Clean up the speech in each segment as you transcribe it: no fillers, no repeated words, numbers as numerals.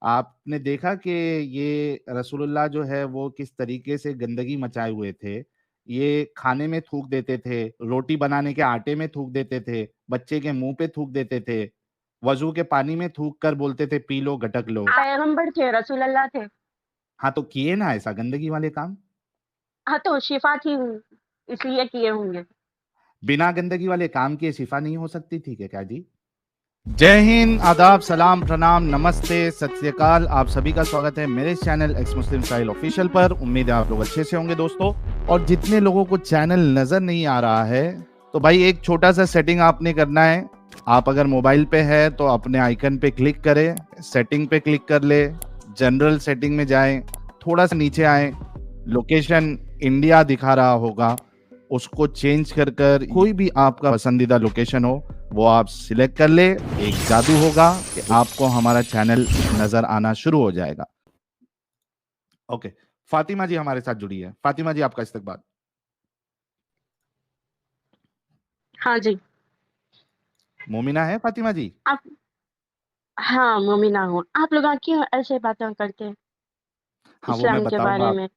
आपने देखा कि ये रसूलुल्लाह जो है वो किस तरीके से गंदगी मचाए हुए थे। ये खाने में थूक देते थे, रोटी बनाने के आटे में थूक देते थे, बच्चे के मुँह पे थूक देते थे, वज़ू के पानी में थूक कर बोलते थे पी लो, गटक लो। पैगंबर थे, रसूल अल्लाह थे। हाँ, तो किए ना ऐसा गंदगी वाले काम? हाँ, तो शिफ़ा थी इसलिए किए होंगे। बिना गंदगी वाले काम किए शिफ़ा नहीं हो सकती थी क्या जी? जय हिंद, आदाब, सलाम, प्रणाम, नमस्ते, सत श्री अकाल। आप सभी का स्वागत है मेरे चैनल एक्स मुस्लिम स्टाइल ऑफिशियल पर। उम्मीद है आप लोग अच्छे से होंगे दोस्तों। और जितने लोगों को चैनल नजर नहीं आ रहा है तो भाई एक छोटा सा सेटिंग आपने करना है। आप अगर मोबाइल पे है तो अपने आइकन पे क्लिक करें, सेटिंग पे क्लिक कर ले, जनरल सेटिंग में जाएं, थोड़ा सा नीचे आए, लोकेशन इंडिया दिखा रहा होगा, उसको चेंज कर कर कोई भी आपका पसंदीदा लोकेशन हो वो आप सिलेक्ट कर ले। एक जादू होगा कि आपको हमारा चैनल नजर आना शुरू हो जाएगा। ओके, फातिमा जी हमारे साथ जुड़ी है। फातिमा जी आपका इस्तकबाल। हाँ जी। मोमिना है फातिमा जी? आप हाँ, मोमिना हूँ। आप लोग क्यों ऐसे बातें करते हैं हाँ, वो मैं इस्लाम के बताऊंगा बारे में?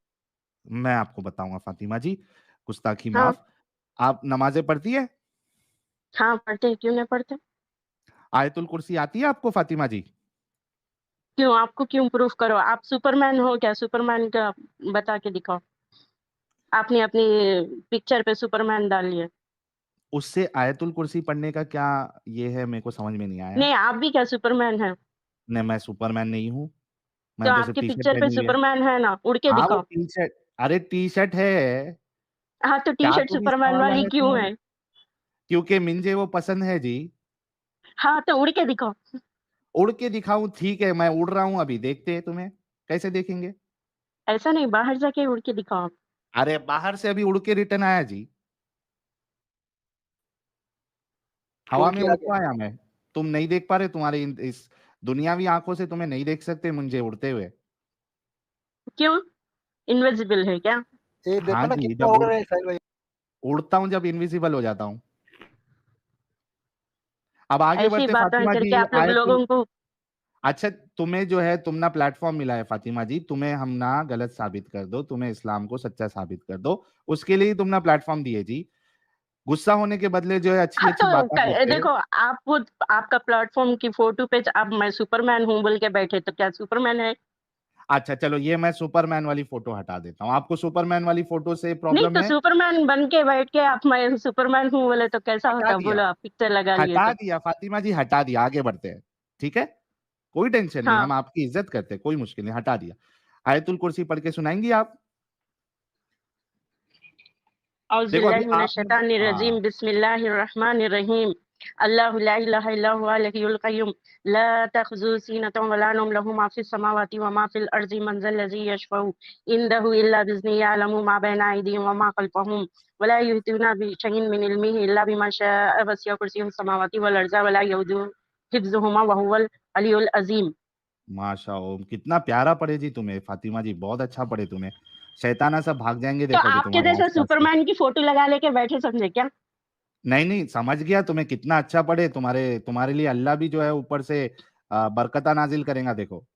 मैं आपको बताऊंगा फातिमा जी। गुस्ताखी हाँ, माफ। आप नमाजें पढ़ती है? हाँ, पढ़ते हैं, क्यों नहीं पढ़ते? आयतुल कुर्सी आती है आपको फातिमा जी? क्यों, आपको क्यों प्रूफ करो? आप सुपरमैन हो क्या? सुपरमैन का बता के दिखाओ। आपने अपनी पिक्चर पे सुपरमैन डाल लिया। उससे आयतुल कुर्सी पढ़ने का क्या ये है, मेरे को समझ में नहीं आया। नहीं, आप भी क्या सुपरमैन हैं? नहीं, मैं सुपरमैन नहीं हूँ। तो मैंने तो सिर्फ आपकी टी शर्ट पिक्चर पे पहनी हुई है। सुपरमैन है ना, उड़ के हाँ, वो दिखाओ। T shirt. अरे टी शर्ट है। हाँ, तो क्या टी-शर्ट तुम इस सुपरमैन सवाल वाली में क्यों तुम्हें है? क्योंकि मिंजे वो पसंद है जी। हाँ, तो उड़ के दिखाओ। उड़ के दिखाऊं? ठीक है, मैं उड़ रहा हूं अभी, देखते हैं तुम्हें कैसे देखेंगे। ऐसा नहीं, बाहर जाके उड़ के दिखाओ आप। अरे बाहर से अभी उड़ के रिटर्न आया जी। हवा उड़ में के उड़ आ तो गया। आया मैं। तुम नहीं देख पा रहे, तुम्हारे इस दुनियावी आंखों से तुम्हें नहीं देख सकते मुझे उड़ते हुए। क्यों? इनविजिबल है क्या? ये देखो हाँ ना जी, कितना उड़ रहे हैं साहिल भाई। उड़ता हूँ जब इनविजिबल हो जाता हूँ। अब आगे ऐसी बढ़ते बातें फातिमा करके जी। आप लोग आयतुल लोगों को अच्छा, तुम्हें जो है तुम ना प्लेटफॉर्म मिला है फातिमा जी, तुम्हें हम ना गलत साबित कर दो, तुम्हें इस्लाम को सच्चा साबित कर दो, उसके लिए ही तुम ना प्लेटफॉर्म दिए जी। गुस्सा होने के बदले जो है अच्छी हाँ, अच्छी तो बातें क करते। देखो, आप वो आपका प्लेटफ़ॉर्म की फ़ोटो पे अब मैं सुपरमैन हूँ बोल के बैठे, तो क्या सुपरमैन है? अच्छा चलो, ये मैं सुपरमैन वाली फोटो हटा देता हूँ। आपको सुपरमैन वाली फोटो से नहीं, प्रॉब्लम तो है? सुपरमैन बन के बैठ के आप मैं सुपरमैन हूँ बोले तो कैसा हटा होता? दिया। बोलो, आप पिक्चर लगा लिए हटा तो। दिया फातिमा जी, हटा दिया। आगे बढ़ते हैं, ठीक है? कोई टेंशन नहीं, हाँ, हम आपकी इज्जत करते हैं, कोई मुश्किल नहीं, हटा दिया। आयतुल कुर्सी पढ़ के सुनाएंगी आप? औज़ु देखो अभी बिल्लाहि मिनश आपने शैतानिर हाँ, रजीम, बिस्मिल्लाहिर रहमानिर रहीम। अल्लाहु ला इलाहा इल्ला हुवल हय्युल क़य्यूम, ला तख़ुज़ुहु सीनतुन व ला नौम, लहू मा फ़िस समावाति व मा फ़िल अर्ज़ि, मन ज़ल लज़ी यशफ़उ इंदहु इल्ला बिइज़्निही, यअलमु मा बैना अयदीहिम व मा ख़ल्फ़हुम व ला युहीतूना बिशैइन मिन इल्मिही इल्ला बिमा शाअ, वसिअ कुर्सियुहु समावाति वल अर्ज़ व ला यऊदुहु हिफ़्ज़ुहुमा व हुवल अलियुल अज़ीम। माशा कितना प्यारा पढ़े जी तुम्हें फातिमा जी, बहुत अच्छा पढ़े तुम्हें। शैताना सब भाग जाएंगे तो देखो अभी आपके तुम्हारे जैसा आसपास से। सुपरमैन की फ़ोटो लगा लेके बैठे समझे क्या? नहीं नहीं, समझ गया तुम्हें कितना अच्छा पढ़े। तुम्हारे तुम्हारे लिए अल्लाह भी जो है ऊपर से बरकता नाजिल करेगा देखो।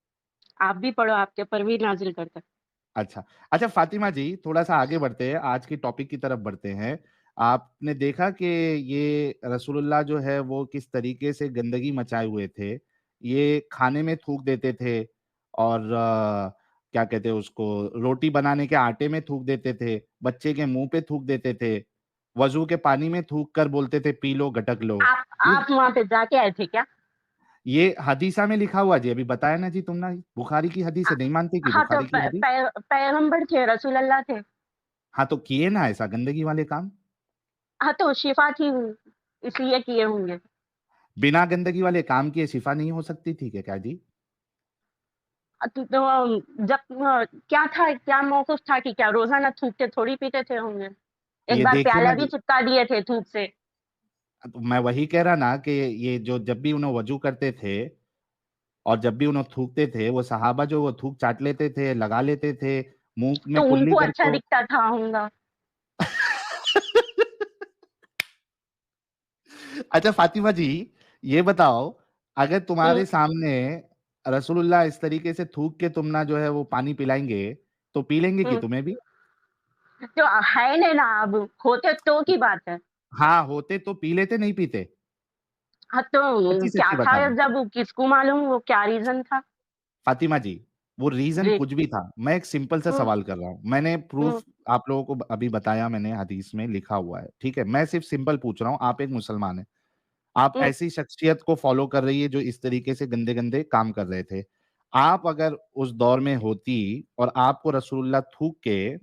आप भी पढ़ो, आपके ऊपर भी नाज़िल करता है। अच्छा, अच्छा फातिमा जी, थोड़ा-सा आगे बढ़ते हैं, आज की टॉपिक की तरफ बढ़ते हैं। आपने देखा कि ये रसूलुल्लाह जो है वो किस तरीके से गंदगी मचाए हुए थे। ये खाने में थूक देते थे और क्या कहते हैं उसको, रोटी बनाने के आटे में थूक देते थे, बच्चे के मुँह पे थूक देते थे, वज़ू के पानी में थूक कर बोलते थे पी लो, गटक लो। ये आप वहाँ पे जाके आए थे क्या? ये हदीसा में लिखा हुआ जी, अभी बताया ना जी तुमने, बुखारी की हदीस अ, है, नहीं मानते कि हाँ, तो बुखारी की हदीस? पैगंबर थे, रसूल अल्लाह थे। हाँ, तो किए ना ऐसा गंदगी वाले काम? हाँ, तो शिफ़ा थी इसलिए किए होंगे। बिना गंदगी वाले काम किए शिफ़ा नहीं हो सकती थी क्या जी? क्या था, क्या मौक़िफ़ था कि क्या रोज़ाना थूक के थोड़ी पीते थे होंगे? एक ये बार देखिए प्याला ना भी जी, चिपका दिए थे थूक से। तो मैं वही कह रहा ना कि ये जो जब भी उन्हें वज़ू करते थे और जब भी उन्हें थूकते थे, वो सहाबा जो वो थूक चाट लेते थे, लगा लेते थे, मुँह तो में कुल्ली उनको करके अच्छा वो दिखता था होगा। अच्छा फातिमा जी, ये बताओ, अगर हुँ, तुम्हारे सामने रसूलुल्लाह इस तरीके से थूक के तुम ना जो है वो पानी पिलाएंगे तो पी लेंगे कि हम्म, तुम्हें भी? तो है नहीं ना, अब होते तो की बात है। हाँ, होते तो पी लेते, नहीं पीते? हाँ, तो सच्ची क्या सच्ची था बताना। जब, किसको मालूम वो क्या रीजन था। फातिमा जी, वो रीजन जी। कुछ भी था, मैं एक सिंपल सा हम्म। सवाल कर रहा हूँ, मैंने हम्म। प्रूफ आप लोगों को अभी बताया, मैंने हदीस में लिखा हुआ है, ठीक है? मैं सिर्फ सिंपल पूछ रहा हूँ, आप एक मुसलमान हैं, आप हम्म। ऐसी शख्सियत को फॉलो कर रही है जो इस तरीके से गंदे गंदे काम कर रहे थे, आप अगर उस दौर में होती और आपको रसूलुल्लाह थूक के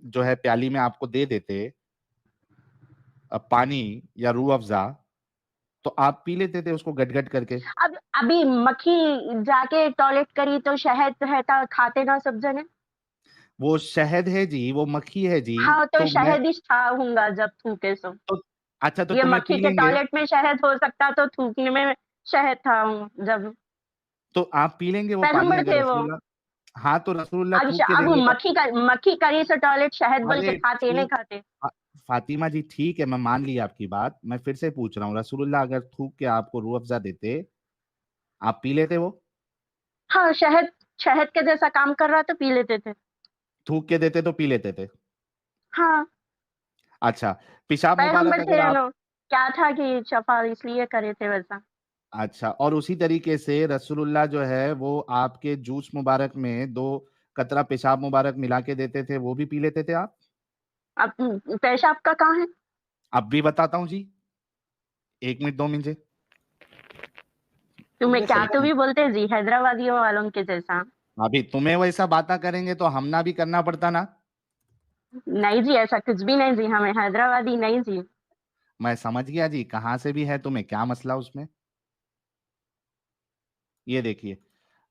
जो है प्याली में आपको दे देते पानी या रूह अफ़ज़ा, तो आप पी लेते थे उसको गट-गट करके? अब अभी मक्खी जाके टॉयलेट करी तो शहद रहता, खाते ना सब जने। वो शहद है जी, वो मक्खी है जी, हाँ, तो तो मैं शहद ही था होऊंगा जब थूके सो। तो अच्छा तो ये तुम्हें मक्खी पी के लेंगे, टॉयलेट में शहद हो सकता तो थूकने में शहद था जब। तो आप पी लेंगे वो पानी पैगंबर अगर थे वो। रसूलुल्लाह हाँ, तो रसूलुल्लाह अब थूक के अब देंगे तो मक्खी करी से टॉयलेट शहद बोल के अरे खाते नहीं ठीक खाते। फा फातिमा जी ठीक है, मैं मान ली आपकी बात, मैं फिर से पूछ रहा हूँ, रसूलुल्लाह अगर थूक के आपको रूह अफ़ज़ा देते, आप पी लेते वो? हाँ, शहद शहद के जैसा काम कर रहा तो पी लेते थे। थूक के देते तो पी लेते थे। हाँ, अच्छा, पेशाब मुबारक पैगंबर अगर थे आप ना। क्या था कि शफ़ा इसलिए करे थे वैसा। अच्छा और उसी तरीके से रसूलुल्लाह जो है वो आपके जूस मुबारक में 2 कतरा पेशाब मुबारक मिला के देते थे, वो भी पी लेते थे आप? अब पेशाब का कहाँ है? अब भी बताता हूँ जी, 1 मिनट 2 मिनट तुम्हें उनमें क्या तो सलमान भी बोलते जी, हैदराबादियों वालों के जैसा। अभी तुम्हें वैसा बातें करेंगे तो हमना भी करना पड़ता ना। नहीं जी, ऐसा कुछ भी नहीं जी, हमें हैदराबादी नहीं जी। मैं समझ गया जी, कहाँ से भी है तुम्हें क्या मसला उसमें? ये देखिए,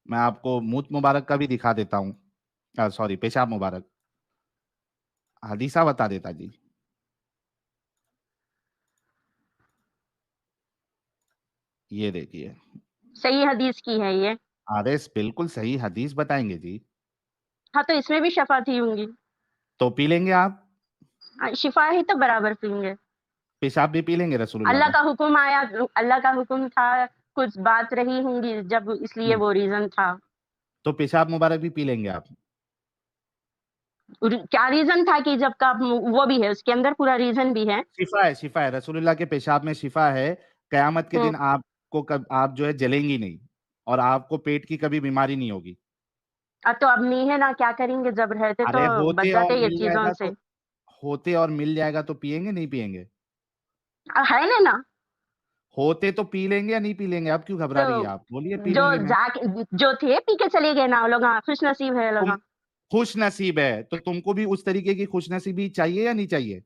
मैं आपको मूत मुबारक का भी दिखा देता हूँ। सॉरी पेशाब मुबारक, हदीसा बता देता जी। ये देखिए, सही हदीस की है ये। अरे बिल्कुल सही हदीस बताएँगे जी। हाँ, तो इसमें भी शफ़ा थी होंगी। तो पी लेंगे आप? शिफ़ा ही तो बराबर पिएँगे। पेशाब भी पी लेंगे रसूलुल्लाह अल्लाह का? का हुक्म आया, अल्लाह का हुक्म था, कुछ बात रही होंगी जब, इसलिए हुँ, वो रीज़न था। तो पेशाब मुबारक भी पी लेंगे आप? क्या रीज़न था कि जब का वो भी है, उसके अंदर पूरा रीज़न भी है। शिफ़ा है, रसूलुल्लाह के पेशाब में शिफ़ा है, कयामत के हुँ। दिन आपको कब आप जो है जलेंगी नहीं और आपको पेट की कभी बीमारी नहीं होगी। तो अब नहीं है ना, क्या करेंगे, जब रहते तो अरे बच होते और जाते ये मिल चीज़ों जाएगा से। तो होते और मिल जाएगा तो पिएँगे, नहीं पिएँगे? है ना ना। होते तो पी लेंगे या नहीं पी लेंगे? अब क्यों घबरा रही है तो आप? बोलिए पी जो लूँगी मैं। जाके जो थे पी के चले गए ना वो लोग, हाँ, खुशनसीब है लोग, तुम हाँ। खुशनसीब है, तो तुमको भी उस तरीके की खुशनसीबी चाहिए या नहीं चाहिए?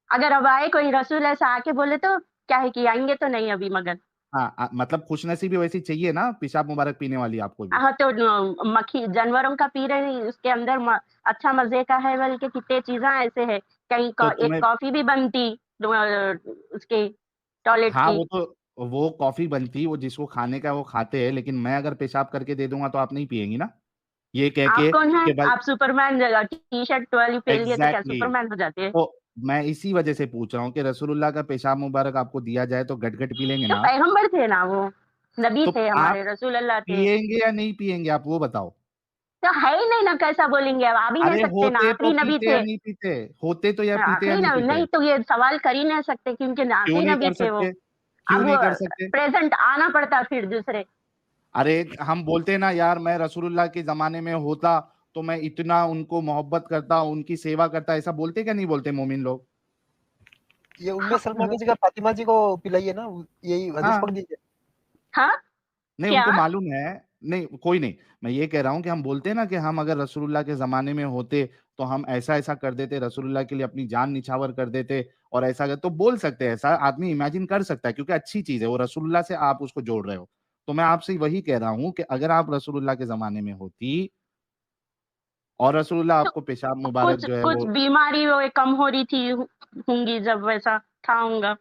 अगर अब आए कोई रसूल ऐसा आके बोले तो क्या है कि आएँगे तो नहीं अभी मगर। हाँ, मतलब खुशनसीबी वैसी चाहिए ना पेशाब मुबारक पीने वाली आपको भी? हाँ, तो मक्खी जानवरों का पी रही, उसके अंदर अच्छा मज़े का है, बल्कि कितने चीज़ें ऐसे है। कहीं तो एक तुम्हें कॉफ़ी भी बनती उसके टॉयलेट हाँ, की। वो कॉफ़ी बनती, वो जिसको खाने का है वो खाते हैं, लेकिन मैं अगर पेशाब करके दे दूँगा तो आप नहीं पिएँगी ना? ये कह आप के कौन हैं? कि भाई आप सुपरमैन, टी-शर्ट वाली पहन लिए तो क्या एग्ज़ैक्टली सुपरमैन हो जाते हैं? तो मैं इसी वजह से पूछ रहा हूँ कि रसूलुल्लाह का पेशाब मुबारक आपको दिया जाए तो गट-गट पी लेंगे तो ना आप? पैगंबर थे ना वो, नबी तो थे आप हमारे, रसूल अल्लाह थे। पिएँगे या नहीं पिएँगे आप वो बताओ? तो है ही नहीं ना, कैसा बोलेंगे अब, आ भी नहीं अरे सकते ना, होते तो आखिरी नबी पीते या थे। नहीं पीते? होते तो या पीते या आखिरी नहीं न पीते? नहीं तो ये सवाल कर ही नहीं सकते क्योंकि क्यों आखिरी नहीं नबी कर थे वो। सकते? क्यों अब नहीं कर सकते? प्रेज़ेंट आना पड़ता फिर दूसरे। अरे हम बोलते ना यार मैं रसूलुल्लाह के ज़माने में होता, तो मैं इतना उनको मोहब्बत करता, उनकी सेवा करता, ऐसा बोलते क्या नहीं बोलते मोमिन लोग? ये उम्मे हाँ, सलमा की जगह फातिमा जी को पिलाइए ना, यही हदीस हाँ, पढ़ दीजिए। हाँ, नहीं क्या? उनको मालूम है नहीं कोई नहीं, मैं ये कह रहा हूँ कि हम बोलते हैं ना कि हम अगर रसूलुल्लाह के ज़माने में होते, तो हम ऐसा-ऐसा कर देते, रसूलुल्लाह के लिए अपनी जान निछावर कर देते और ऐसा कर तो बोल सकते हैं ऐसा, आदमी इमेजिन कर सकता है क्योंकि अच्छी चीज़ है, वो रसूलुल्लाह से आप उसको जोड़ रहे हो। तो मैं आपसे वही कह रहा हूँ कि अगर आप रसूलुल्लाह के ज़माने में होती और रसूलुल्लाह तो आपको पेशाब मुबारक कुछ जो है कुछ वो बीमारी वो कम हो रही थी होंगी जब वैसा था होगा।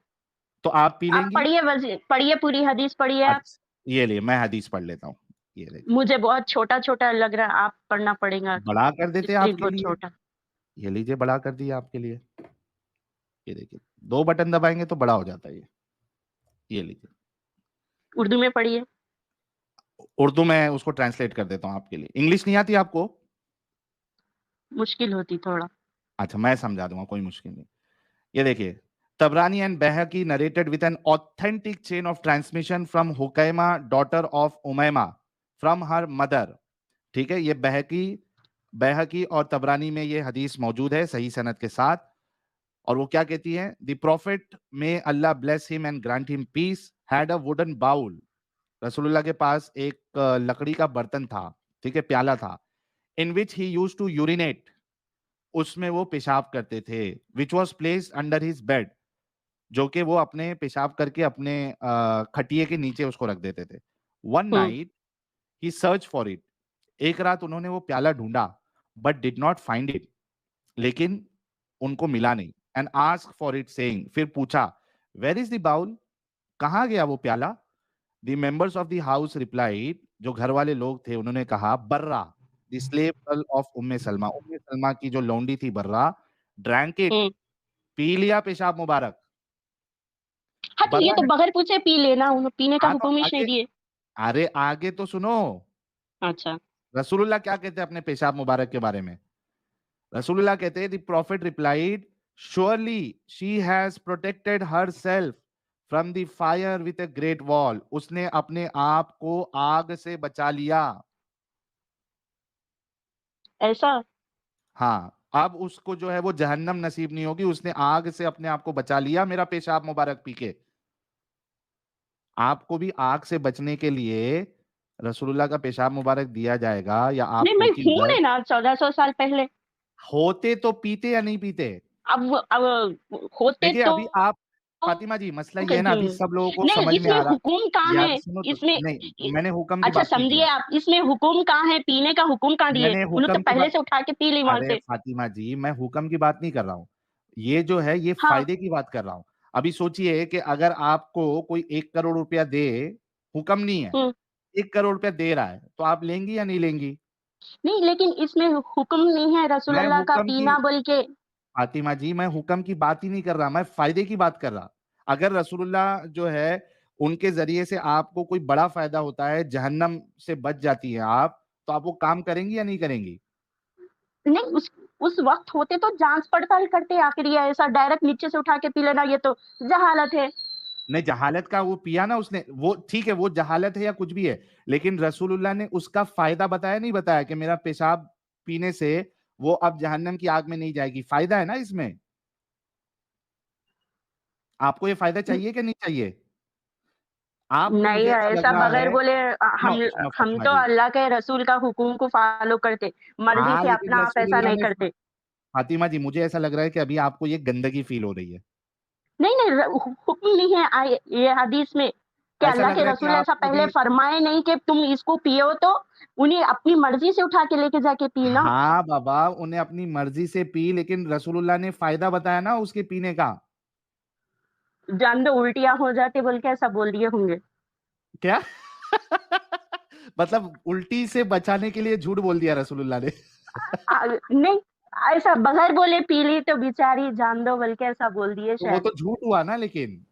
तो आप पी आप लेंगी? पढ़िए, बस पढ़िए, पूरी हदीस पढ़िए आप। ये लिए मैं हदीस पढ़ लेता हूँ। ये देखिए, मुझे बहुत छोटा-छोटा लग रहा है, आप पढ़ना पड़ेगा, बड़ा कर देते स्क्रीन आपके बहुत लिए। छोटा। ये लीजिए बड़ा कर दिया आपके लिए। ये देखिए, 2 बटन दबाएँगे तो बड़ा हो जाता है ये। ये लीजिए। उर्दू में पढ़िए। उर्दू में उसको ट्रांसलेट कर देता हूं आपके लिए। इंग्लिश नहीं आती आपको? मुश्किल होती थोड़ा। अच्छा, मैं समझा दूंगा, कोई मुश्किल नहीं। ये देखिए, Tabarani and Bayhaqi narrated with an authentic chain of transmission from Hukaima daughter of Umaima from her mother. ठीक है, ये बैहकी और तबरानी में ये हदीस मौजूद है सही सनद के साथ। और वो क्या कहती है? The prophet may Allah bless him and grant him peace had a wooden bowl. रसूलुल्लाह के पास एक लकड़ी का बर्तन था, ठीक है, प्याला था, इन विच ही यूज्ड टू यूरिनेट, उसमें वो पेशाब करते थे, which was placed under his bed, जो कि वो अपने पेशाब करके अपने खटिए के नीचे उसको रख देते थे। One hmm. Night he search for it, एक रात उन्होंने वो प्याला ढूंढा, but did not find it, लेकिन उनको मिला नहीं। And ask for it saying, फिर पूछा, वेयर इज द बाउल, कहाँ गया वो प्याला? The members of the house replied, जो घर वाले लोग थे उन्होंने कहा, बर्रा द स्लेव गर्ल ऑफ उम्मे सलमा की जो लौंडी थी बर्रा, ड्रैंक इट, हम्म। पी लिया पेशाब मुबारक। हाँ तो ये बर्रा तो ने, बगैर पूछे पी लेना, उन्होंने पीने का हाँ तो हुक्म ही नहीं आगे, दिए। अरे आगे तो सुनो, अच्छा। रसूलुल्लाह क्या कहते हैं अपने पेशाब मुबारक के बारे में? रसूलुल्लाह कहते हैं, the profit replied, surely she has protected herself from the fire with a great wall, उसने अपने आप को आग से बचा लिया। ऐसा? हाँ, अब उसको जो है वो जहन्नम नसीब नहीं होगी, उसने आग से अपने आप को बचा लिया मेरा पेशाब मुबारक पी के। आपको भी आग से बचने के लिए रसूलुल्लाह का पेशाब मुबारक दिया जाएगा, या आप नहीं, मैं हूँ सोचिए, ना 1400 साल पहले। होते तो पीते या नहीं पीते? अब होते देखिए तो अभी आप, फातिमा जी, मसला ये है ना, कहती अभी हूँ। सब लोगों को नहीं, समझ में इसमें आ रहा। हुकुम कहाँ यार है? सुनो तो, इसमें नहीं मैंने हुक्म की अच्छा बात नहीं समझिए किया, आप, इसमें हुकुम कहाँ है? पीने का हुकुम कहाँ दिए? मैंने उन्होंने तो हुक्म की पहले बात, से उठा के पी ली वहां अरे से। फातिमा जी, मैं हुक्म की बात नहीं कर रहा हूँ, ये जो है ये हाँ। फायदे की बात कर रहा हूँ। अभी सोचिए कि अगर आपको कोई 1 करोड़ रुपया दे, हुक्म नहीं है, हम्म। 1 करोड़ रुपया दे रहा है, तो आप लेंगी या नहीं लेंगी? नहीं, लेकिन इसमें हुक्म नहीं है मैं रसूलुल्लाह का हुक्म की, पीना बोल के। फातिमा जी, मैं हुक्म की बात ही नहीं कर रहा, मैं फायदे की बात कर रहा। अगर रसूलुल्लाह जो है उनके जरिए से आपको कोई बड़ा फायदा होता है, जहन्नम से बच जाती है आप, तो आप वो काम करेंगी या नहीं करेंगी? नहीं, उस वक्त होते तो जांच पड़ताल करते, आखिर ये ऐसा डायरेक्ट नीचे से उठा के पी लेना, ये तो जहालत है। नहीं, जहालत का वो पिया ना उसने, वो ठीक है, वो जहालत है या कुछ भी है, लेकिन रसूलुल्लाह ने उसका फायदा बताया नहीं बताया कि मेरा पेशाब पीने से वो अब जहन्नम की आग में नहीं जाएगी, फायदा है ना इसमें। आपको ये फायदा चाहिए कि नहीं चाहिए? आपको, नहीं, मुझे ऐसा लग ऐसा रहा बगैर है, बोले सुनो सुनो हम फातिमा तो जी, अल्लाह के रसूल का हुकुम को फॉलो करते, मर्जी हाँ से लेकिन अपना आप ऐसा रसूलुल्लाह नहीं ने, करते। फातिमा जी मुझे ऐसा लग रहा है कि अभी आपको ये गंदगी फील हो रही है। नहीं नहीं, हुक्म नहीं है ये हदीस में कि ऐसा अल्लाह लग के रहा है कि रसूल ऐसा आपको पहले अभी, फरमाए नहीं कि तुम इसको पियो, तो उन्हें अपनी मर्जी से उठा के लेके जाके पीना। हाँ बाबा, उन्हें अपनी मर्जी से पी, लेकिन रसूलुल्लाह ने फायदा बताया ना उसके पीने का। जान दो उल्टियां हो जाती बोल के ऐसा बोल दिए होंगे। क्या? मतलब उल्टी से बचाने के लिए झूठ बोल दिया रसूलुल्लाह ने? नहीं, ऐसा बगैर बोले पी ली तो बेचारी जान दो बोल के ऐसा बोल दिए तो वो शायद। तो झूठ हुआ ना, लेकिन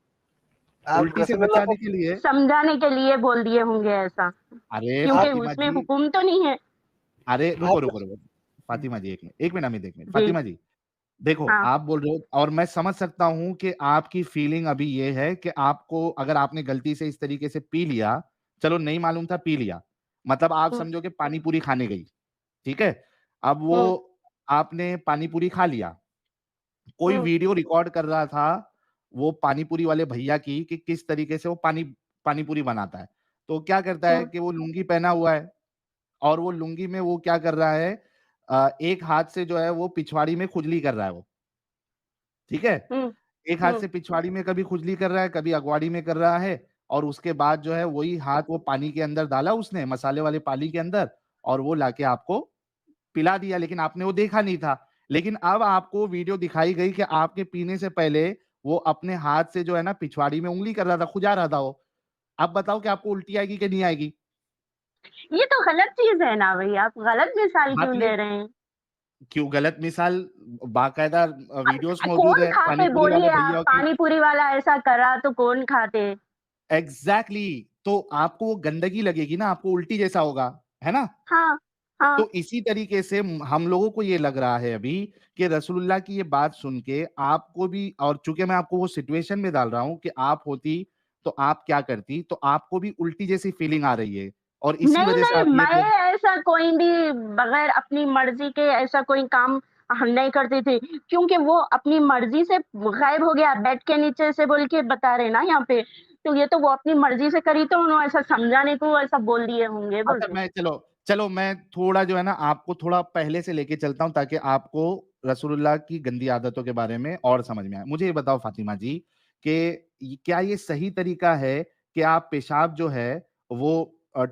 आप उल्टी से रसूलुल्लाह को बचाने के लिए। समझाने के लिए बोल दिए होंगे ऐसा, अरे क्योंकि आप फातिमा उसमें जी, हुक्म तो नहीं है। अरे रुको आप रुको रुको, फातिमा जी, 1 मिनट, 1 मिनट अमित, 1 मिनट, जी। फातिमा जी, देखो हाँ। आप बोल रहे हो और मैं समझ सकता हूं कि आपकी फीलिंग अभी ये है कि आपको, अगर आपने गलती से इस तरीके से पी लिया, चलो नहीं मालूम था पी लिया, मतलब आप हम्म। समझो कि पानी पूरी खाने गई, ठीक है, अब वो हम्म। आपने पानी पूरी खा लिया, कोई हम्म। वीडियो रिकॉर्ड कर रहा था वो पानी पूरी वाले भैया की कि किस तरीके से वो पानी पूरी बनाता है, तो क्या करता है हम्म। कि वो लुंगी पहना हुआ है, और वो लुंगी में वो क्या कर रहा है, एक हाथ से जो है वो पिछवाड़ी में खुजली कर रहा है वो, ठीक है? हम्म। एक हाथ हम्म। से पिछवाड़ी में कभी खुजली कर रहा है, कभी अगवाड़ी में कर रहा है, और उसके बाद जो है वही हाथ वो पानी के अंदर डाला उसने, मसाले वाले पानी के अंदर, और वो लाके आपको पिला दिया, लेकिन आपने वो देखा नहीं था। लेकिन अब आपको वीडियो दिखाई गई कि आपके पीने से पहले वो अपने हाथ से जो है ना पिछवाड़ी में उँगली कर रहा था, खुजा रहा था वो। अब बताओ कि आपको उल्टी आएगी कि नहीं आएगी? ये तो गलत चीज है ना भाई, आप गलत मिसाल हाँ, क्यों तो ये दे रहे हैं? क्यों गलत मिसाल? बाकायदा वीडियोस मौजूद कौन है, पानी खाते पूरी वाले बोलिए आप? भैया की। पानी पूरी वाला ऐसा करा तो कौन खाते? एग्जैक्टली, तो आपको वो गंदगी लगेगी ना, आपको उल्टी जैसा होगा, है ना? हाँ, हाँ। तो इसी तरीके से हम लोगों को ये लग रहा है अभी कि रसूलुल्लाह की ये बात सुन के आपको भी, और चूंकि मैं आपको वो सिचुएशन में डाल रहा हूं कि आप होती तो आप क्या करती, तो आपको भी उल्टी जैसी फीलिंग आ रही है और इसी नहीं, वजह से नहीं, आप ये मैं ऐसा कोई भी बगैर अपनी मर्ज़ी के ऐसा कोई काम हम नहीं करती थी, क्योंकि वो अपनी मर्ज़ी से गायब हो गया, बेड के नीचे से बोल के बता रहे हैं ना यहाँ पे। तो ये तो वो अपनी मर्ज़ी से करी तो उन्होंने ऐसा समझाने को ऐसा बोल दिए होंगे बोल अच्छा, रहे हैं। मैं चलो चलो मैं थोड़ा जो है ना आपको थोड़ा पहले से लेके चलता हूँ ताकि आपको रसूलुल्लाह की गंदी आदतों के बारे में और समझ में आए। मुझे ये बताओ फातिमा जी कि क्या ये सही तरीका है कि आप पेशाब जो है वो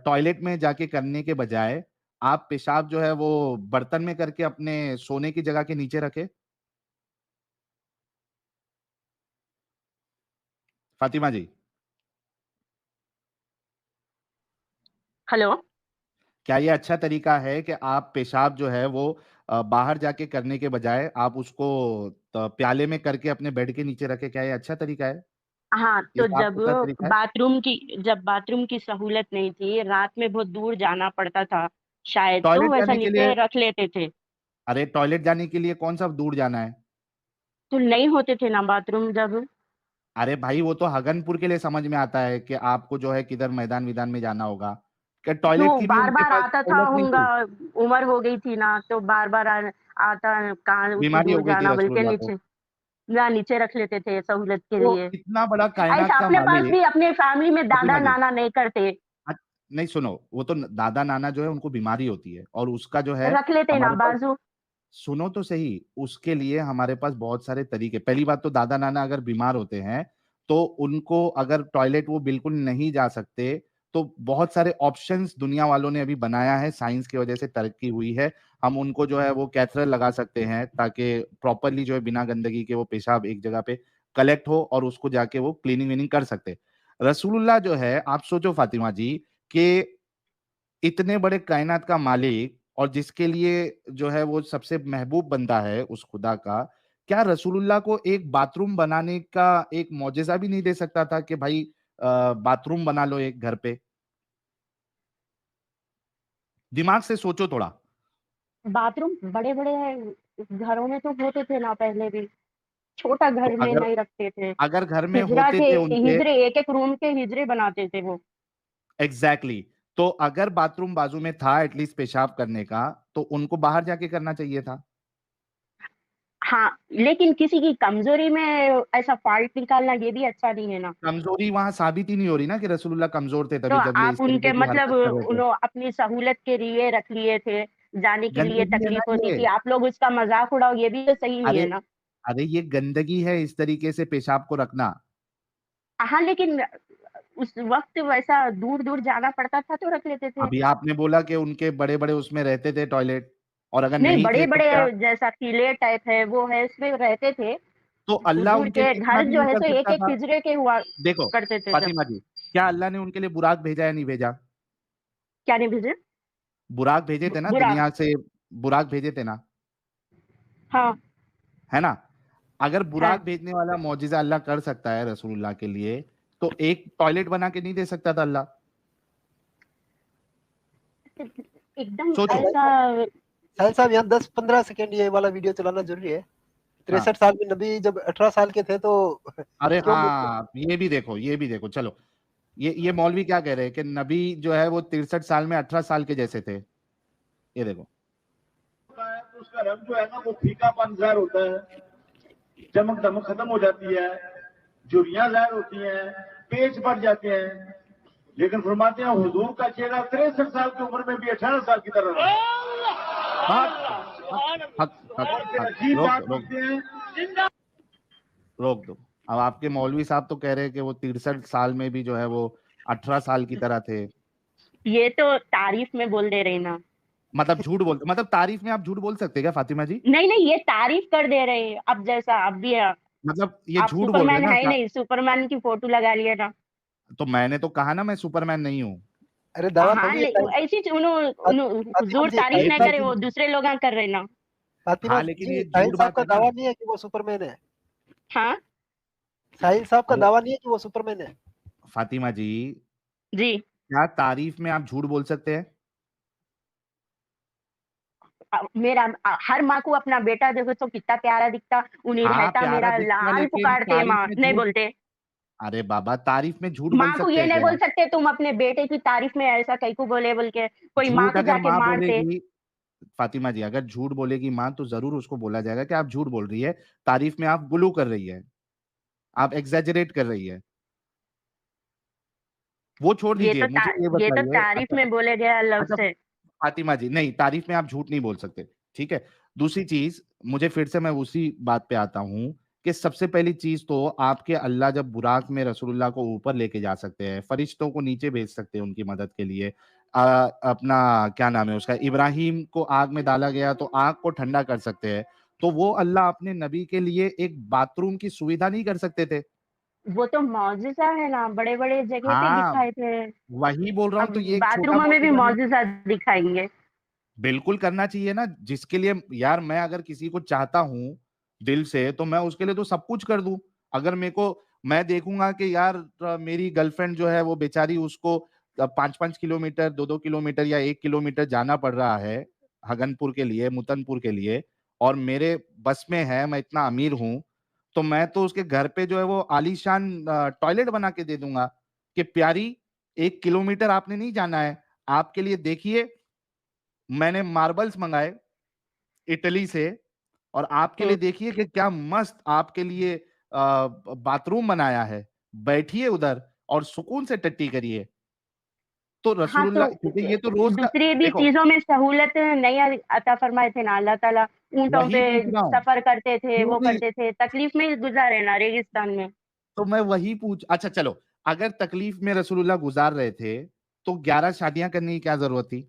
टॉयलेट में जाके करने के बजाय आप पेशाब जो है वो बर्तन में करके अपने सोने की जगह के नीचे रखें? फातिमा जी, हेलो? क्या ये अच्छा तरीका है कि आप पेशाब जो है वो बाहर जाके करने के बजाय आप उसको प्याले में करके अपने बेड के नीचे रखें, क्या ये अच्छा तरीका है? हाँ, ये तो साफ-सुथरा तरीका है? जब बाथरूम की सहूलत नहीं थी, रात में बहुत दूर जाना पड़ता था शायद, तो टॉयलेट वैसा जाने के लिए नीचे रख लेते थे। अरे! टॉयलेट जाने के लिए कौन-सा दूर जाना है? तो नहीं होते थे ना बाथरूम जब, अरे भाई, वो तो हगनपुर के लिए समझ में आता है कि आपको जो है किधर मैदान-वैदान में जाना होगा। क्या टॉयलेट क्यों की भी उनके बार-बार पास आता था सहूलत नहीं होगा, थी? उम्र हो गई थी ना, तो बार-बार आता कहाँ उतनी बीमारी हो दूर गई थी जाना बोल के रसूलुल्लाह को। नीचे, ना नीचे रख लेते थे सहूलत के तो लिए। इतना बड़ा कायनात ऐसा का अपने पास मालिक भी अपने फैमिली में फातिमा जी, दादा-नाना नहीं करते, अ, नहीं सुनो, वो तो दादा-नाना जो है उनको बीमारी होती है और उसका जो है रख लेते ना हमारे पास, बाजू। सुनो तो सही, उसके लिए हमारे पास बहुत सारे तरीके। पहली बात तो दादा-नाना अगर बीमार होते हैं, तो उनको अगर टॉयलेट वो बिल्कुल नहीं जा सकते, तो बहुत सारे ऑप्शंस दुनिया वालों ने अभी बनाया है, साइंस की वजह से तरक्की हुई है। हम उनको जो है वो कैथेटर लगा सकते हैं ताकि प्रॉपर्ली जो है बिना गंदगी के वो पेशाब एक जगह पे कलेक्ट हो और उसको जाके वो क्लीनिंग-विनिंग कर सकते हैं। रसूलुल्लाह जो है, आप सोचो फातिमा जी कि इतने बड़े कायनात का मालिक और जिसके लिए जो है वो सबसे महबूब बंदा है उस खुदा का, क्या रसूलुल्लाह को एक बाथरूम बनाने का एक मौजिज़ा भी नहीं दे सकता था कि भाई बाथरूम बना लो एक घर पे? दिमाग से सोचो थोड़ा। बाथरूम बड़े-बड़े घरों में तो होते थे ना पहले भी, छोटा तो घर में अगर नहीं रखते थे। अगर घर में हिजरा होते के थे उनके, हिजरे एक-एक रूम के हिजरे बनाते थे वो। एग्ज़ैक्टली, तो अगर बाथरूम बाजू में था एटलीस्ट पेशाब करने का, तो उनको बाहर जाके करना चाहिए था। हाँ, लेकिन किसी की कमज़ोरी में ऐसा फ़ॉल्ट निकालना ये भी अच्छा नहीं है ना। कमज़ोरी वहाँ साबित ही नहीं हो रही ना कि रसूलुल्लाह कमज़ोर थे तो तभी जब ये आप इस तरीके उनके की मतलब हरकत कर रहे थे। अपनी सहूलत के लिए रख लिए थे, जाने के लिए गंदगी है ना तकलीफ़ होती ये। थी, आप लोग उसका मज़ाक उड़ाओ ये भी तो सही नहीं अरे है ना। अरे ये गंदगी है इस तरीके से पेशाब को रखना। हाँ, लेकिन उस वक़्त वैसा दूर-दूर जाना पड़ता था तो रख लेते थे। अभी आपने बोला कि उनके बड़े-बड़े उसमें रहते थे टॉयलेट और अगर नहीं, नहीं थे तो बड़े-बड़े क्या? जैसा किले टाइप है वो है, इसमें रहते थे। तो अल्लाह दूर-दूर उनके के लिए इतना घर भी जो नहीं है कर सो सकता एक-एक था? हिजरे के हुआ देखो, करते थे जब। फातिमा जी, क्या अल्लाह ने उनके लिए बुराक भेजा या नहीं भेजा? क्या नहीं भेजे? बुराक भेजे थे ना बुरा दुनिया से, बुराक भेजे थे ना, हाँ, है ना? अगर है। बुराक भेजने वाला मौजिज़ा अल्लाह कर सकता है रसूलुल्लाह के लिए, तो एक टॉयलेट बना के नहीं दे सकता था अल्लाह? एकदम सोचो। साहिल ऐसा साहब साहिल साहब, यहाँ 10-15 सेकंड ये वाला वीडियो चलाना ज़रूरी है। हाँ। 63 साल में नबी जब 18 साल के थे तो अरे क्यों हाँ, ये भी देखो चलो। ये मौलवी क्या कह रहे हैं कि नबी जो है वो 63 साल में 18 साल के जैसे थे। ये देखो। होता है तो उसका रंग जो है ना वो फीकापन ज़ाहिर होता है, चमक दमक खत्म हो जाती है, झुर्रियां ज़ाहिर होती हैं, पेच बढ़ जाते हैं। लेकिन फरमाते हैं हुजूर का चेहरा 63 साल की उम्र में भी 18 साल की तरह रहा। हक हक हक और फिर हक अजीब रोक बात रोक लिखते हैं, रोक दो। अब आपके मौलवी साहब तो कह रहे हैं कि वो 63 साल में भी जो है वो 18 साल की तरह थे। ये तो तारीफ़ में बोल दे रहे हैं ना। मतलब झूठ बोल, मतलब तारीफ में आप झूठ बोल सकते हैं क्या फातिमा जी? नहीं, नहीं ये तारीफ़ कर दे रहे हैं। अब जैसा अब भी मतलब ये आप झूठ बोल रहे हैं सुपरमैन ना है ही नहीं, सुपरमैन की फ़ोटो लगा लिए ना। तो मैंने तो कहा ना मैं सुपरमैन नहीं हूँ। अरे दावा हाँ, थोड़ी है ले साहिल ऐसी उन्हों उन्हों फातिमा हुज़ूर जी, तारीफ़ साहिल नहीं साहब करे, वो दूसरे लोग कर रहे हैं ना। फातिमा हाँ, लेकिन जी, ये साहिल झूठ साहब बात का है ना। दावा नहीं है कि वो सुपरमैन है। हाँ, साहिल साहब का अरे दावा नहीं है कि वो सुपरमैन है। फातिमा जी, जी। क्या तारीफ में आप झूठ बोल सकते हैं? हर माँ को अपना बेटा देखो तो कितना प्यारा दिखता, उन्हें हाँ, रहता प्यारा मेरा दिखेगा लाल लेकिन पुकारते तारीफ माँ, में नहीं झूठ, बोलते। अरे बाबा तारीफ में झूठ बोल माँ को सकते ये हैं नहीं क्या? बोल सकते तुम अपने बेटे की तारीफ में ऐसा कहीं को बोले बोल के, कोई माँ झूठ को अगर जाके माँ मारते। बोलेगी, फातिमा जी अगर झूठ बोलेगी माँ तो ज़रूर उसको बोला जाएगा कि आप झूठ बोल रही है, तारीफ में आप गुलू कर रही है, आप एक्ज़ैजरेट कर रही है। वो छोड़ दीजिए, मुझे ये ये तो बताइए तारीफ अच्छा में बोले गया लफ्ज़ अच्छा है। फातिमा जी, नहीं तारीफ में आप झूठ नहीं बोल सकते, ठीक है? दूसरी चीज़, मुझे फिर से मैं उसी बात पे आता हूँ कि सबसे पहली चीज़ तो आपके अल्लाह जब बुराक में रसूलुल्लाह को ऊपर लेके जा सकते हैं, फरिश्तों को नीचे भेज सकते हैं उनकी मदद के लिए। अपना क्या नाम है उसका, इब्राहीम को आग में डाला गया तो आग को ठंडा कर सकते हैं। तो वो अल्लाह अपने नबी के लिए एक बाथरूम की सुविधा नहीं कर सकते थे? वो तो मौजिज़ा है ना, बड़े-बड़े जगह पे हाँ, दिखाए थे। वही बोल रहा हूँ अब तो ये एक बाथरूमों में भी छोटा-मोटा नहीं, मौजिज़ा दिखाएँगे। बिल्कुल करना चाहिए ना, जिसके लिए यार मैं अगर किसी को चाहता हूँ दिल से, तो मैं उसके लिए तो सब कुछ कर दूँ। अगर मेरे को मैं देखूँगा कि यार मेरी गर्लफ्रेंड जो है वो बेचारी उसको 5-5 किलोमीटर, 2-2 किलोमीटर या 1 किलोमीटर जाना पड़ रहा है, हगनपुर के लिए, मुतनपुर के लिए और मेरे बस में है, मैं इतना अमीर हूँ, तो मैं तो उसके घर पे जो है वो आलीशान टॉयलेट बना के दे दूँगा कि प्यारी 1 किलोमीटर आपने नहीं जाना है, आपके लिए देखिए मैंने मार्बल्स मँगाए इटली से और आपके हुँ। लिए देखिए कि क्या मस्त आपके लिए बाथरूम बनाया है। बैठिए उधर और सुकून से टट्टी करिए। तो हाँ, तो रसूलुल्लाह क्योंकि ये तो रोज़ का दूसरी भी देखो, चीज़ों में सहूलत नहीं अता फरमाए थे ना अल्लाह ताला। ऊँटों वही पे पूछ रहा हूँ। सफ़र करते थे, क्यों वो नहीं करते थे, तकलीफ में गुज़ारे ना रेगिस्तान में। तो मैं वही पूछ अच्छा चलो, अगर तकलीफ में रसूलुल्लाह गुज़ार रहे थे, तो 11 शादियाँ करने की क्या ज़रूरत थी?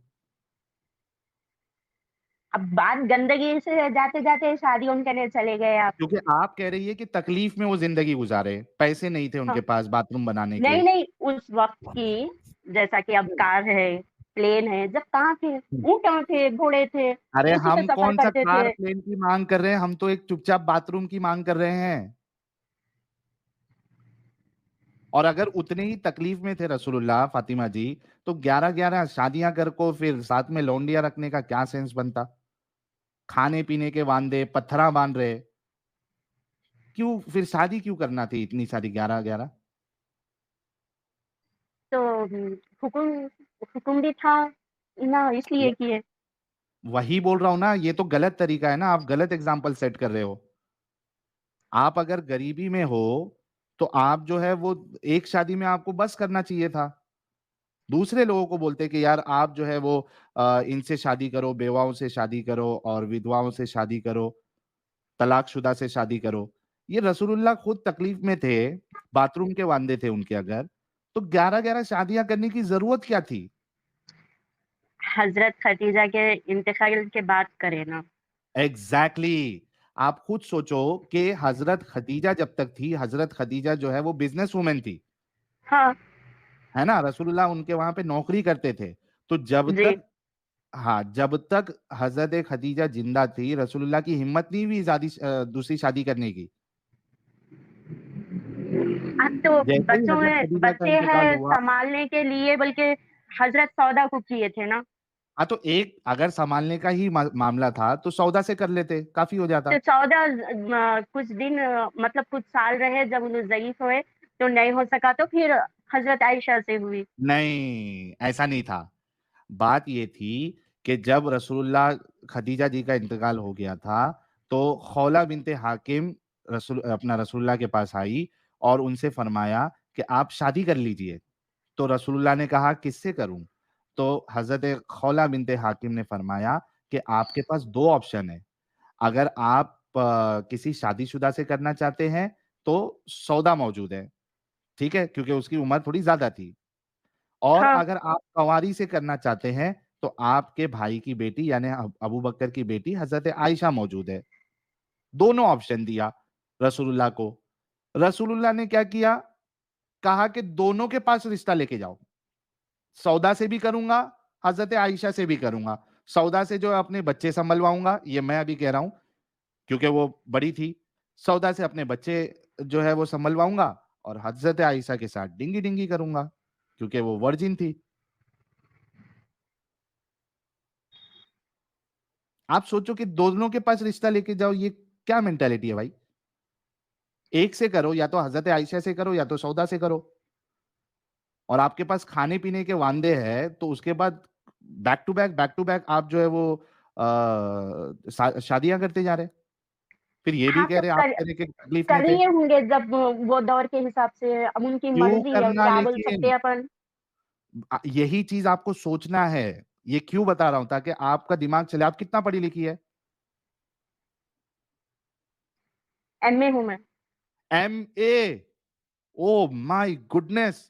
अब बात गंदगी से जाते-जाते शादी उन करने चले गए आप। क्योंकि आप कह रही है कि तकलीफ में वो ज़िंदगी गुज़ारे, पैसे नहीं थे हाँ, उनके पास बाथरूम बनाने नहीं, के। नहीं उस वक़्त की जैसा कि अब कार है, प्लेन है, जब कहाँ थे? ऊँट थे, घोड़े थे, अरे उसी पे हम सफ़र कौन-सा करते कार, थे। प्लेन की माँग कर रहे हैं, हम तो एक चुपचाप बाथरूम की माँग कर रहे हैं। और अगर उतने ही तकलीफ में थे रसूलुल्लाह फातिमा जी, तो 11-11 शादियाँ कर को फिर साथ में लौंडिया रखने का क्या सेंस बनता? खाने-पीने के वांदे, पत्थरा बाँध रहे, क्यों फिर शादी क्यों करना थी इतनी सारी 11-11? तो हुकुम हुकुम भी था ना इसलिए व किए। वही बोल रहा हूँ ना, ये तो गलत तरीका है ना, आप गलत एग्ज़ाम्पल सेट कर रहे हो। आप अगर गरीबी में हो, तो आप जो है वो एक शादी में आपको बस करना चाहिए था। दूसरे लोगों को बोलते कि यार आप जो है वो इनसे शादी करो, बेवाओं से शादी करो और विधवाओं से शादी करो, तलाकशुदा से शादी करो। ये रसूलुल्लाह खुद तकलीफ में थे, बाथरूम के वांदे थे उनके अगर, तो 11-11 शादियाँ करने की ज़रूरत क्या थी? हज़रत खदीजा के इंतकाल के बाद करे ना। एग्ज़ैक्टली, आप खुद सोचो कि हज़रत खदीजा जब तक थी, हज़रत खदीजा जो है वो बिज़नेस वुमन थी, हाँ, है ना? रसूलुल्लाह उनके वहाँ पे नौकरी करते थे। तो जब जी। तक हाँ, जब तक हज़रत खदीजा ज़िंदा थी, रसूलुल्लाह की हिम्मत नहीं हुई दूसरी शादी करने की। अब तो जैसे ही बच्चों हज़रत में खदीजा का बच्चे इंतकाल हैं हुआ, सँभालने के लिए बल्कि हज़रत सौदा को किए थे ना। हाँ, तो एक अगर सँभालने का ही मामला था, तो सौदा से कर लेते, काफ़ी हो जाता। तो सौदा कुछ दिन मतलब कुछ साल रहे जब उन्हें ज़ईफ़ हुए, तो नहीं हो सका तो फिर हज़रत आयशा से हुई। नहीं, ऐसा नहीं था। बात ये थी कि जब रसूलुल्लाह खदीजा जी का इंतकाल हो गया था, तो खौला बिन्ते हाकिम रसूलुल्लाह के पास आई और उनसे फरमाया कि आप शादी कर लीजिए। तो रसूलुल्लाह ने कहा किससे करूँ? तो हज़रत खौला बिन्ते हाकिम ने फरमाया कि आपके पास 2 ऑप्शन है। अगर आप किसी शादीशुदा से करना चाहते हैं, तो सौदा मौजूद है, ठीक है? क्योंकि उसकी उम्र थोड़ी ज़्यादा थी। और हाँ, अगर आप कंवारी से करना चाहते हैं, तो आपके भाई की बेटी यानी अबू बकर की बेटी हज़रत आयशा मौजूद है। दोनों ऑप्शन दिया रसूलुल्लाह को। रसूलुल्लाह ने क्या किया? कहा कि दोनों के पास रिश्ता लेके जाओ। सौदा से भी करूँगा, हज़रत आयशा से भी करूँगा। सौदा से जो है अपने बच्चे सँभलवाऊँगा, ये मैं अभी कह रहा हूँ, क्योंकि वो बड़ी थी। सौदा से अपने बच्चे जो है वो सँभलवाऊँगा और हज़रत आयशा के साथ डिंगी-डिंगी करूँगा, क्योंकि वो वर्जिन थी। आप सोचो कि दोनों के पास रिश्ता लेके जाओ, ये क्या मेंटालिटी है भाई? एक से करो, या तो हजरत आयशा से करो या तो सौदा से करो, और आपके पास खाने पीने के वांदे हैं, तो उसके बाद बैक टू बैक आप जो है वो शादियां करते जा रहे हैं। फिर ये भी हाँ कह तो रहे हैं, आप कह रहे हैं कि तकलीफ में कर थे। लिए होंगे जब वो दौर के हिसाब से, अब उनकी क्यों मर्जी है, करना क्या बोल सकते लेकिन? हैं अपन। यही चीज आपको सोचना है। ये क्यों बता रहा हूं, ताकि आपका दिमाग चले। आप कितना पढ़ी लिखी है? एमए हूं मैं। MA? Oh my goodness!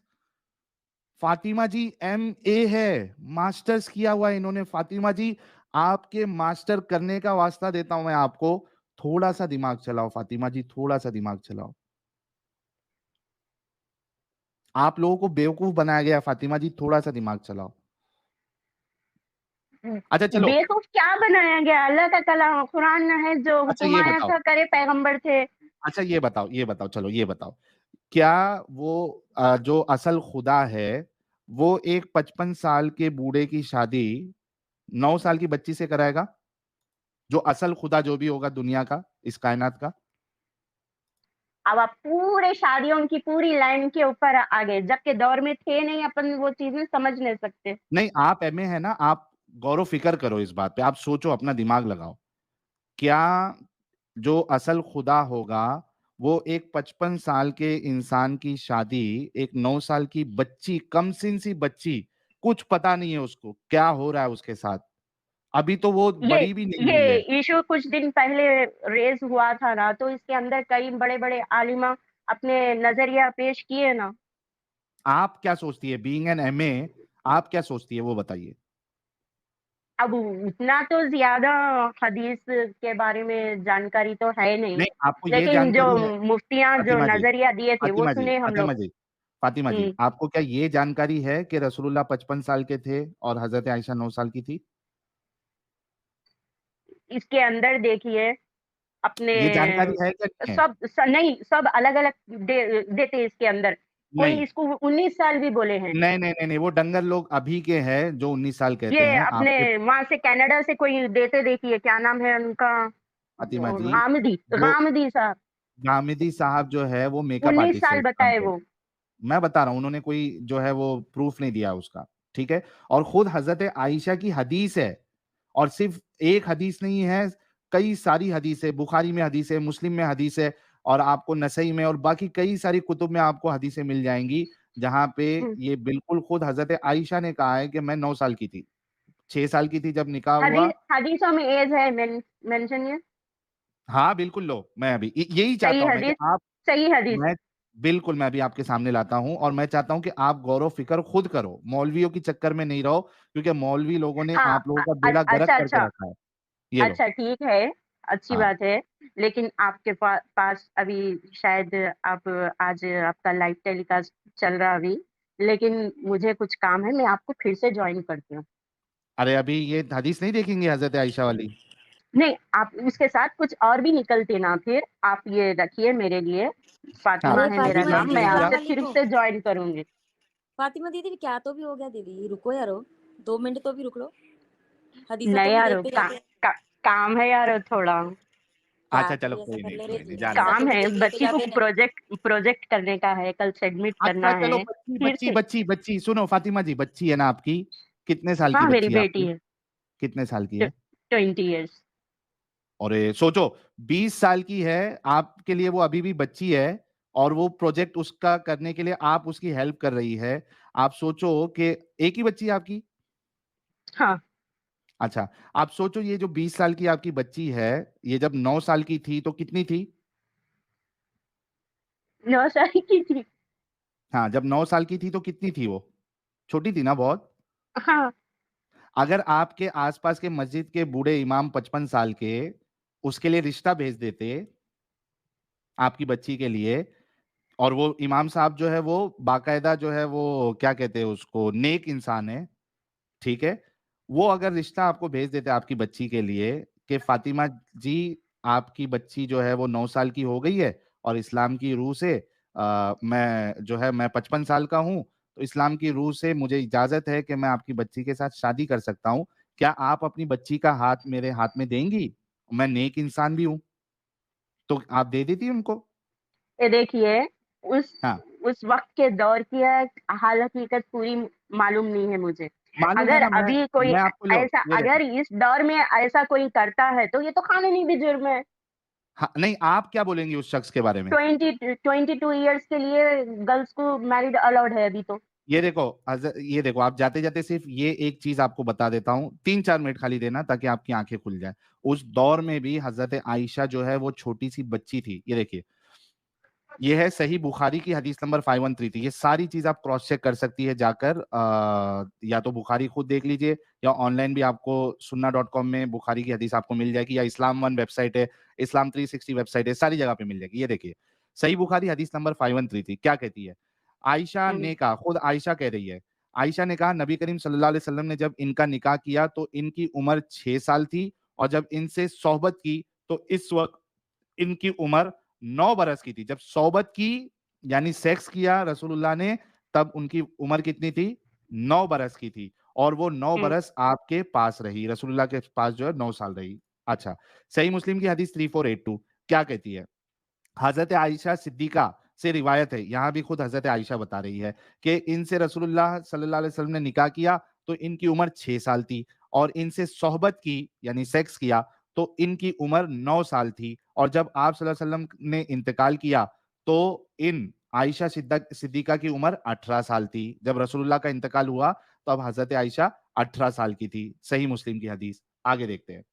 Fatima ji MA है, मास्टर्स किया हुआ है इन्होंने। फातिमा जी, आपके मास्टर करने का वास्ता देता हूं मैं आपको, थोड़ा सा दिमाग चलाओ फातिमा जी, थोड़ा सा दिमाग चलाओ। आप लोगों को बेवकूफ बनाया गया फातिमा जी, थोड़ा सा दिमाग चलाओ। अच्छा चलो, बेवकूफ क्या बनाया गया? अल्लाह का कलाम कुरान है जो अच्छा हुक्म ये आया बताओ, था, करे पैगंबर थे। अच्छा ये बताओ, चलो ये बताओ, क्या वो जो असल खुदा है, वो एक 55 साल के बूढ़े की शादी 9 साल की बच्ची से कराएगा? जो असल खुदा जो भी होगा दुनिया का, इस कायनात का। अब आप पूरे शादियों की पूरी लाइन के ऊपर आ गए, जबकि दौर में थे नहीं, अपन वो चीजें समझ नहीं सकते। नहीं, आप MA है ना, आप गौर फिक्र करो इस बात पे, आप सोचो, अपना दिमाग लगाओ। क्या जो असल खुदा होगा, वो एक 55 साल के इंसान की शादी एक 9 साल की बच्ची, कमसिन सी बच्ची, कुछ पता नहीं है उसको क्या हो रहा है उसके साथ, अभी तो वो ये बड़ी भी नहीं हुई ये है। इशू कुछ दिन पहले रेज हुआ था ना, तो इसके अंदर कई बड़े बड़े आलिमा अपने नजरिया पेश किए ना। आप क्या सोचती है, बीइंग एन MA, आप क्या सोचती है वो बताइए। अब उतना तो ज्यादा हदीस के बारे में जानकारी तो है नहीं, नहीं, आपको ये लेकिन जो जानकारी है मुफ्तियां जो फातिमा जी, नजरिया दिए थे वो फातिमा जी, सुने हम लोग। फातिमा जी, फातिमा जी, हम्म, आपको क्या ये जानकारी है कि रसूलुल्लाह 55 साल के थे और हजरत आयशा 9 साल की थी? इसके अंदर देखिए अपने ये जानकारी है क्या नहीं है? नहीं, सब अलग अलग देते हैं इसके अंदर। कोई नहीं इसको 19 साल भी बोले हैं। नहीं नहीं नहीं नहीं, वो डंगर लोग अभी के हैं जो 19 साल कहते ये हैं अपने आपके। वहां से कनाडा से कोई देते, देखिए क्या नाम है उनका, फातिमा जी, गामदी, वो गामदी साहब, गामिदी साहब जो है वो मेकअप 19 आर्टिस्ट है साल इस काम बताए पे। वो। मैं बता रहा हूं, उन्होंने कोई जो है वो प्रूफ नहीं दिया उसका, ठीक है। और खुद हजरत आयशा की हदीस है, और सिर्फ एक हदीस नहीं है, कई सारी हदीस है, बुखारी में हदीस है, मुस्लिम में हदीस है, और आपको नसई में और बाकी कई सारी कुतुब में आपको हदीसें मिल जाएंगी, जहां पे हम्म, ये बिल्कुल खुद हजरत आयशा ने कहा है कि मैं 9 साल की थी, 6 साल की थी जब निकाह हुआ। हदीसों में एज है मेंशन है। हाँ बिल्कुल, लो, मैं अभी यही चाहता सही हूं मैं कि हदीस, आप, सही हदीस। मैं बिल्कुल, मैं अभी आपके सामने लाता हूं, और मैं चाहता हूं कि आप गौर फिक्र खुद करो, मौलवियों के चक्कर में नहीं रहो, क्योंकि मौलवी लोगों ने हाँ आप लोगों का बेड़ा गर्क अच्छा करके अच्छा, रखा है। ये लो। अच्छा ठीक है, अच्छी हाँ, बात है। लेकिन आपके पास अभी शायद आप आज आपका लाइव टेलीकास्ट चल रहा अभी, लेकिन मुझे कुछ काम है, मैं आपको फिर से ज्वाइन करती हूँ। अरे अभी ये हदीस नहीं देखेंगे हजरत आयशा वाली? नहीं, आप उसके साथ कुछ और भी निकलते ना, फिर आप ये रखिए मेरे लिए। हाँ, फातिमा अरे है वो मेरा भी फातिमा नाम नाम, दीदी मैं लेंगे सलाम आपसे आप। फिर वालेकुम। से ज्वाइन करूंगी। फातिमा दीदी क्या तो भी हो गया दीदी, रुको यारो, 2 मिनट तो भी रुक लो। हदीसा तो नहीं भी यार, देखते जाते हैं। काम है यार थोड़ा, क्या अच्छा चलो, तू ऐसा कोई कर नहीं ले रही कोई नहीं, तू, जाने हदीसा दो। तो काम भी है, देखते जाते बच्ची को जाते हैं। प्रोजेक्ट करने का है, कल सबमिट अच्छा करना चलो, है बच्ची फिर बच्ची से। बच्ची बच्ची सुनो फातिमा जी, बच्ची है ना आपकी? कितने साल की हाँ मेरी बच्ची है बेटी आपकी? है, कितने साल की है? 20 years। और ये सोचो, 20 साल की है, आपके लिए वो अभी भी बच्ची है, और वो प्रोजेक्ट उसका करने के लिए आप उसकी हेल्प कर रही है। आप सोचो कि एक ही बच्ची है आपकी? हाँ, अच्छा, आप सोचो ये जो 20 साल की आपकी बच्ची है, ये जब 9 साल की थी तो कितनी थी? 9 साल की थी। हाँ, जब 9 साल की थी तो कितनी थी वो? छोटी थी ना बहुत? हाँ, अगर आपके आसपास के मस्जिद के बूढ़े इमाम 55 साल के उसके लिए रिश्ता भेज देते आपकी बच्ची के लिए, और वो इमाम साहब जो है वो बाकायदा जो है वो क्या कहते हैं उसको, नेक इंसान है, ठीक है, वो अगर रिश्ता आपको भेज देते आपकी बच्ची के लिए कि फातिमा जी, आपकी बच्ची जो है वो 9 साल की हो गई है, और इस्लाम की रूह से मैं जो है मैं 55 साल का हूं, तो तो इस्लाम की रूह से मुझे इजाजत है कि मैं आपकी बच्ची के साथ शादी कर सकता हूँ, क्या आप अपनी बच्ची का हाथ मेरे हाथ में देंगी? मैं नेक इंसान भी हूँ, तो आप दे देती उनको? ये देखिए, उस हाँ, उस वक्त के दौर की हाल हकीकत पूरी मालूम नहीं है मुझे। मालूम है अगर ना, अभी कोई मैं आपको लो ऐसा, ये देखो। अगर इस दौर में ऐसा कोई करता है तो ये तो कानूनी भी जुर्म है। हाँ, नहीं आप क्या बोलेंगी उस शख्स के बारे में? 22 इयर्स के लिए गर्ल्स को मैरिड अलाउड है अभी तो। ये देखो आप जाते-जाते सिर्फ ये एक चीज़ आपको बता देता हूँ, 3-4 मिनट खाली देना ताकि आपकी आँखें खुल जाएँ। उस दौर में भी हज़रत आइशा जो है वो छोटी-सी बच्ची थी। ये देखिए, ये है सही बुखारी की हदीस नंबर 5133। ये सारी चीज़ आप क्रॉस चेक कर सकती है जाकर, या तो बुखारी खुद देख लीजिए या ऑनलाइन भी आपको सुन्ना.com में बुखारी की हदीस आपको मिल जाएगी, या इस्लाम वन वेबसाइट है, इस्लाम 360 वेबसाइट है, सारी जगह पे मिल जाएगी। ये देखिए, सही बुखारी हदीस नंबर 5133 क्या कहती है? आइशा हुँ, ने कहा, खुद आइशा कह रही है, आइशा ने कहा नबी करीम सल्लल्लाहु अलैहि वसल्लम ने जब इनका निकाह किया तो इनकी उम्र 6 साल थी, और जब इनसे सोहबत की तो इस वक़्त इनकी उम्र 9 बरस की थी। जब सोहबत की यानी सेक्स किया रसूलुल्लाह ने, तब उनकी उम्र कितनी थी? 9 बरस की थी, और वो 9 हुँ। बरस आपके पास रही, रसूलुल्लाह के पास जो है 9 साल रही। अच्छा, सही मुस्लिम की हदीस 3482 क्या कहती है? हज़रत आयशा सिद्दीक़ा से रिवायत है, यहाँ भी खुद हज़रत आयशा बता रही है कि इनसे रसूलुल्लाह सल्लल्लाहु अलैहि वसल्लम ने निकाह किया तो इनकी उम्र 6 साल थी, और इनसे सोहबत की यानी सेक्स किया तो इनकी उम्र 9 साल थी, और जब आप सल्लल्लाहु अलैहि वसल्लम ने इंतकाल किया तो इन आयशा सिद्दीक़ा की उम्र 18 साल थी। जब रसूलुल्लाह का इंतकाल हुआ तब हज़रत आयशा 18 साल की थी। सही मुस्लिम की हदीस। आगे देखते हैं।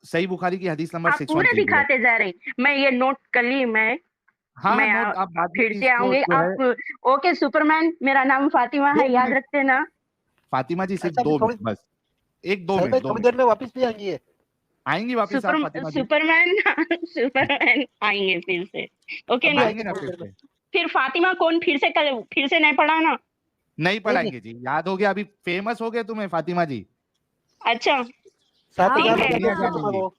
सही बुखारी की हदीस नंबर आप पूरे 6130। दिखाते जा रहे हैं। मैं ये नोट कर ली हाँ, मैं नोट आप बाद में फिर भी से इसको आऊँगी। जो है, आप ओके सुपरमैन, मेरा नाम फातिमा 2 है, याद मिनट। रखते ना? फातिमा जी सिर्फ अच्छा अभी 2 थोड़ी मिनट बस। 1-2 साहिल मिनट, भाई 2 थोड़ी मिनट। देर में वापस भी आएँगी ये? आएँगी वापस आप फातिमा जी? सुपरमैन सुपरमैन आएँगे फिर से, ओके अभी ना? आएँगे आएँगे ना थोड़ी फिर देर में। से? फिर फातिमा कौन, फिर से नहीं पढ़ा ना? नहीं नहीं, नहीं। पढ़ाएँगे जी, याद हो गया, अभी फेमस हो गए तुम्हें फातिमा जी। अच्छा, साथ में हाँ ठीक याद वो है। रखना दुनिया चाहिए जानेंगी। तुम्हारा।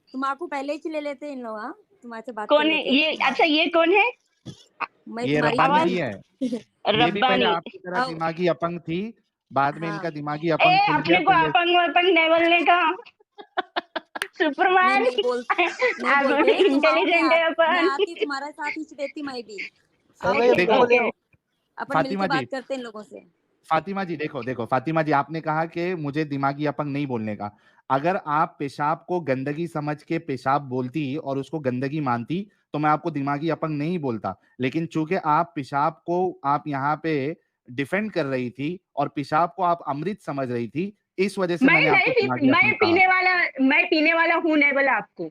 तुम्हारे पहले ही ले लेते हैं इन लोग। हाँ, तुम्हारे से बात कर कौन है लेते हैं ये? अच्छा, तुम्हारा। ये कौन है? मैं ये तुम्हारी रब्बानी आवाज़ जी बहन। है। ये भी पहले रब्बानी। आपकी तरह आओ। दिमागी अपंग थी, बाद में हाँ, इनका दिमागी ए, अपंग खुल गया अपने को तो ये अपंग-वपंग नहीं बोलने का। नहीं सुपरमैन नहीं बोल नहीं आप बोलते। तुम आओ, इंटेलिजेंट है मैं अपन। आती तुम्हारे साथ खींच देती मैं भी। साहिल आओ भाई अभी तुम देखो लोगो भी। ले ओके। आओ। अपन मिलके फातिमा जी, बात करते हैं इन लोगों से। फातिमा जी देखो फातिमा जी, आपने कहा कि मुझे दिमागी अपंग नहीं बोलने का। अगर आप पेशाब को गंदगी समझ के पेशाब बोलती और उसको गंदगी मानती तो मैं आपको दिमागी अपंग नहीं बोलता। लेकिन चूंकि आप पेशाब को आप यहाँ पे डिफेंड कर रही थी और पेशाब को आप अमृत समझ रही थी, इस वजह से मैंने आपको दिमागी अपंग कहा। मैं पीने वाला हूँ नहीं बोला आपको।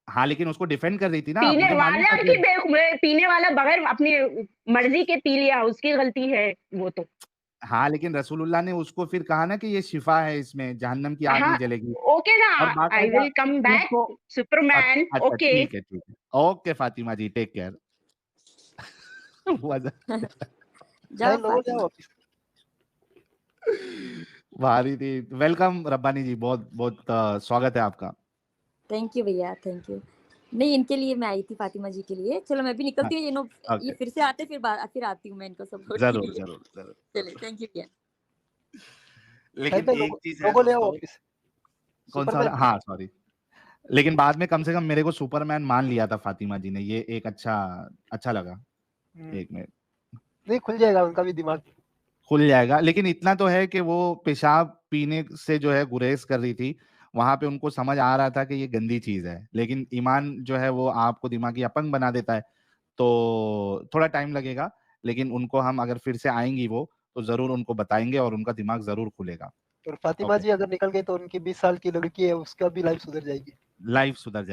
हाँ, लेकिन उसको डिफेंड कर रही थी ना आप, पीने मुझे मालूम वाला था की कि पीने वाला बगैर अपनी मर्जी के पी लिया, उसकी गलती है वो तो। हाँ, लेकिन रसूलुल्लाह ने उसको फिर कहा ना कि ये शिफा है, इसमें जहन्नम की आग हाँ, नहीं जलेगी, ओके ना। और आई बाकायदा विल कम बैक उसको सुपरमैन। अच्छा ओके। ठीक है, ठीक है। ओके फातिमा जी, टेक केयर। जाओ साहिल लोगो ले आओ फातिमा। वापस। भारी थी। वेलकम रब्बानी जी, बहुत स्वागत है आपका। थैंक यू भैया, थैंक यू। नहीं, इनके लिए मैं आई थी, फातिमा जी के लिए। चलो मैं भी हाँ, निकलती हूँ। ये ओके, फिर से आते, फिर आती हूँ मैं इनको सपोर्ट के ज़रूर, लिए। ज़रूर, ज़रूर। चलिए, थैंक यू भैया। साहिल लेकिन भाई एक लोगो चीज़ है लोगो ले आओ दोस्तों, वापस। कौन-सा वाला? सुपरमैन। हाँ, सॉरी। लेकिन बाद में कम से कम मेरे को सुपरमैन मान लिया था फातिमा जी ने, ये एक अच्छा लगा। एक मिनट, नहीं खुल जाएगा उनका भी दिमाग। खुल जाएगा, लेकिन इतना तो है कि वो पेशाब पीने से जो है गुरेज़ कर रही थी। वहाँ पे उनको समझ आ रहा था कि ये गंदी चीज़ है, लेकिन ईमान जो है वो आपको दिमागी अपंग बना देता है। तो थोड़ा टाइम लगेगा, लेकिन उनको हम अगर फिर से आएँगी वो, तो ज़रूर उनको बताएँगे और उनका दिमाग ज़रूर खुलेगा। और फातिमा ओके, जी अगर निकल गई तो उनकी 20 साल की लड़की है उसका भी लाइफ सुधर जाएगी। लाइफ़ सुधर जाएगी।